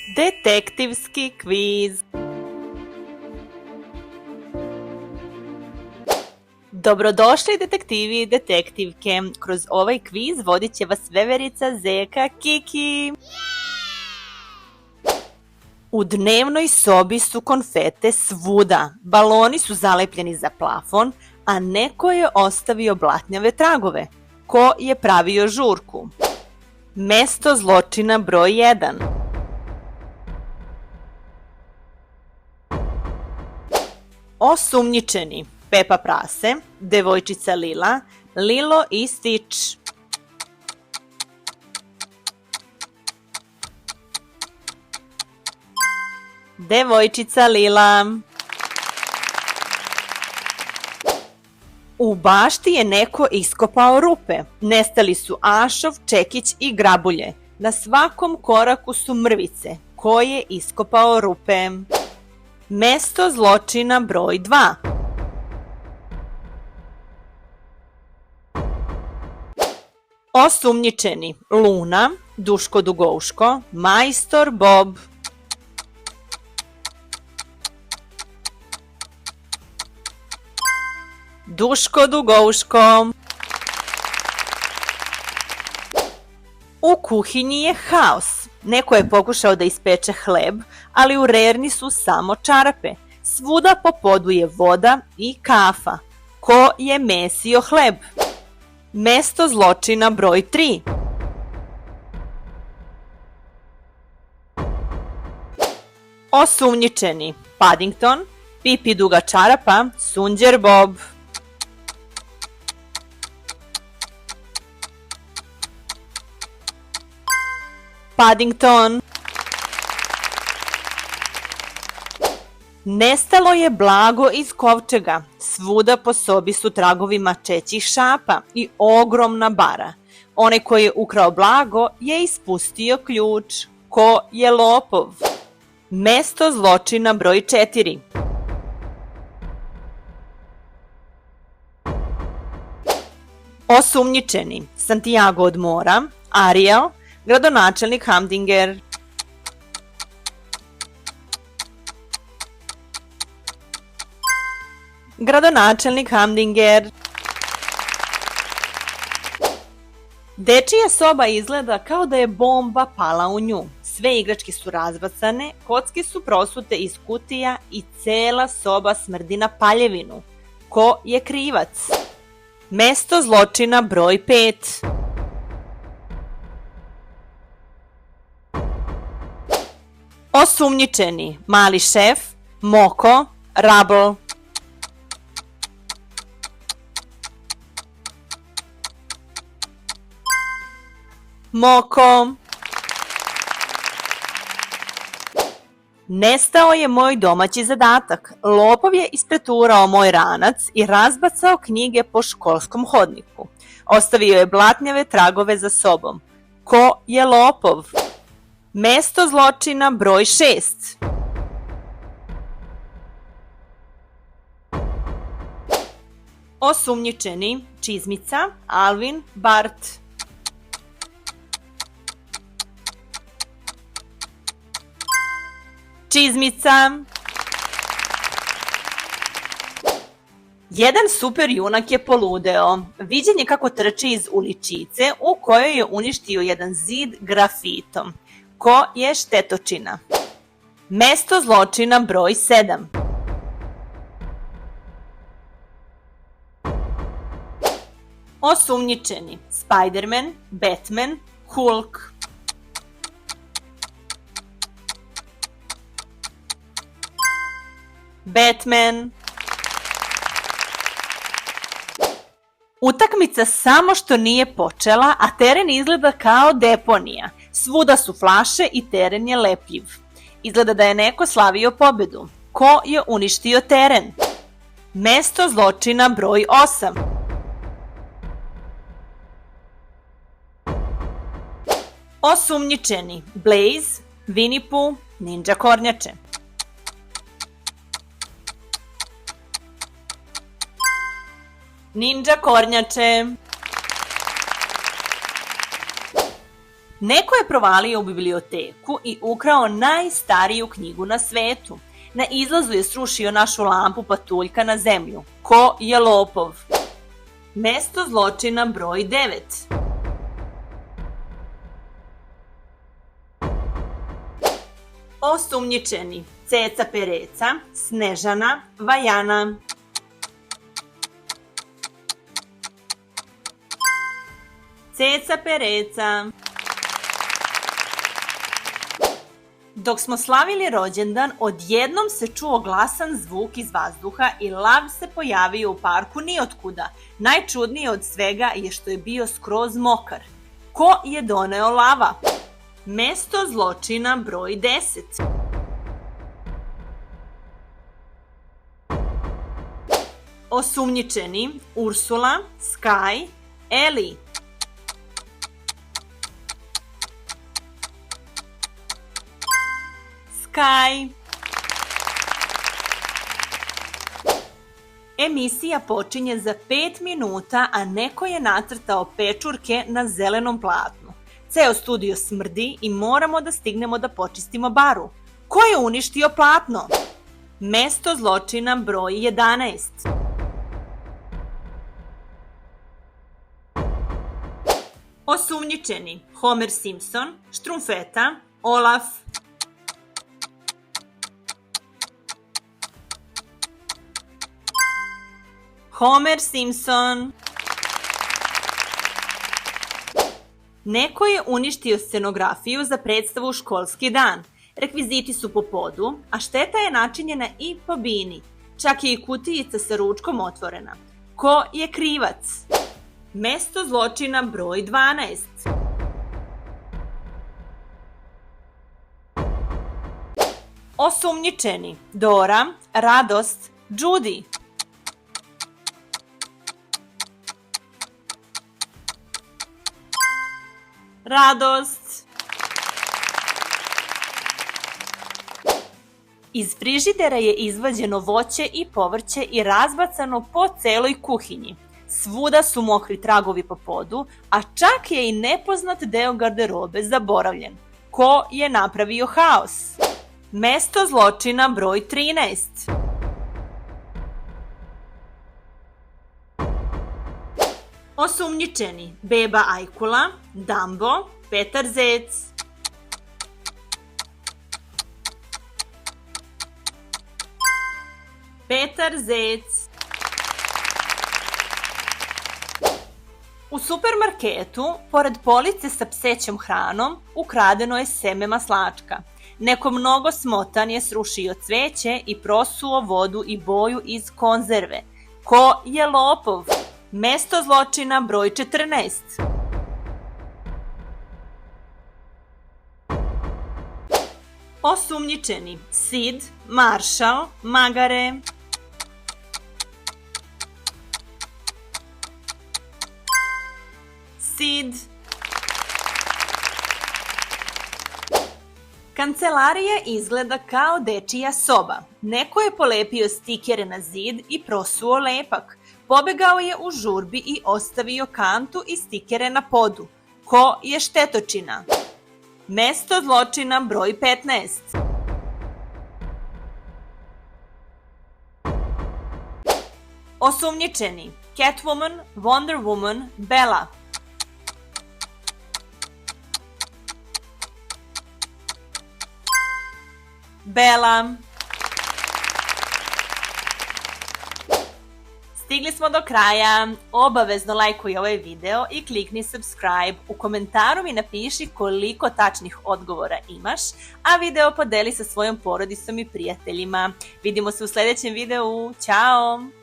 Detektivski kviz. Dobrodošli detektivi i detektivke. Kroz ovaj kviz vodit će vas veverica, Zeka, Kiki. U dnevnoj sobi su konfete svuda. Baloni su zalepljeni za plafon, a neko je ostavio blatnjave tragove. Ko je pravio žurku? Mesto zločina broj 1. Osumnjičeni: Pepa Prase, devojčica Lila, Lilo i Stitch. Devojčica Lila. U bašti je neko iskopao rupe. Nestali su Ašov, Čekić i Grabulje. Na svakom koraku su mrvice. Ko je iskopao rupe? Mesto zločina broj 2. Osumnjičeni: Luna, Duško Dugouško, Majstor Bob. Duško Dugouško. U kuhinji je haos. Neko je pokušao da ispeče hleb, ali u rerni su samo čarape. Svuda po podu je voda i kafa. Ko je mesio hleb? Mesto zločina broj 3. Osumnjičeni: Paddington, Pipi duga čarapa, Sunđer Bob. Paddington. Nestalo je blago iz kovčega. Svuda po sobi su tragovi mačećih šapa i ogromna bara. Onaj koji je ukrao blago je ispustio ključ. Ko je lopov? Mesto zločina broj 4. Osumnjičeni: Santiago od Mora, Ariel, gradonačelnik Hamdinger. Gradonačelnik Hamdinger. Dečija soba izgleda kao da je bomba pala u nju. Sve igračke su razbacane, kocke su prosute iz kutija i cela soba smrdi na paljevinu. Ko je krivac? Mesto zločina broj 5. Osumnjičeni: Mali šef, Moko, Rubble. Moko. Nestao je moj domaći zadatak. Lopov je ispreturao moj ranac i razbacao knjige po školskom hodniku. Ostavio je blatnjave tragove za sobom. Ko je lopov? Mesto zločina broj 6. Osumnjičeni: Čizmica, Alvin, Bart. Čizmica. Jedan super junak je poludeo. Viđen je kako trči iz uličice u kojoj je uništio jedan zid grafitom. Ko je štetočina? Mesto zločina broj 7. Osumnjičeni: Spider-Man, Batman, Hulk. Batman. Utakmica samo što nije počela, a teren izgleda kao deponija. Svuda su flaše i teren je lepljiv. Izgleda da je neko slavio pobedu. Ko je uništio teren? Mesto zločina broj 8. Osumnjičeni: Blaze, Winnie Pooh, Ninja Kornjače. Ninja Kornjače. Neko je provalio u biblioteku i ukrao najstariju knjigu na svetu. Na izlazu je srušio našu lampu patuljka na zemlju. Ko je lopov? Mesto zločina broj 9. Osumnjičeni: Ceca Pereca, Snežana, Vajana. Ceca Pereca. Dok smo slavili rođendan, odjednom se čuo glasan zvuk iz vazduha i lav se pojavio u parku niotkuda. Najčudnije od svega je što je bio skroz mokar. Ko je doneo lava? Mesto zločina broj 10. Osumnjičeni: Ursula, Sky, Eli. Sky. Emisija počinje za 5 minuta, a neko je nacrtao pečurke na zelenom platnu. Ceo studio smrdi i moramo da stignemo da počistimo baru. Ko je uništio platno? Mesto zločina broj 11. Osumnjičeni: Homer Simpson, Štrumfeta, Olaf. Homer Simpson. Neko je uništio scenografiju za predstavu Školski dan. Rekviziti su po podu, a šteta je načinjena i po bini. Čak je i kutijica sa ručkom otvorena. Ko je krivac? Mesto zločina broj 12. Osumnjičeni: Dora, Radost, Judy. Radost. Iz frižidera je izvađeno voće i povrće i razbacano po celoj kuhinji. Svuda su mokri tragovi po podu, a čak je i nepoznat deo garderobe zaboravljen. Ko je napravio haos? Mesto zločina broj 13. Osumnjičeni: Beba Ajkula, Dumbo, Petar Zec. Petar Zec. U supermarketu, pored police sa psećom hranom, ukradeno je seme maslačka. Neko mnogo smotan je srušio cveće i prosuo vodu i boju iz konzerve. Ko je lopov? Mesto zločina broj 14. Osumnjičeni: Sid, Marshall, Magare. Sid. Kancelarija izgleda kao dečija soba. Neko je polepio stikere na zid i prosuo lepak. Pobegao je u žurbi i ostavio kantu i stikere na podu. Ko je štetočina? Mesto zločina broj 15. Osumnjičeni: Catwoman, Wonder Woman, Bella. Bella. Stigli smo do kraja, obavezno lajkuj ovaj video i klikni subscribe. U komentaru mi napiši koliko tačnih odgovora imaš, a video podeli sa svojom porodicom i prijateljima. Vidimo se u sljedećem videu, ćao!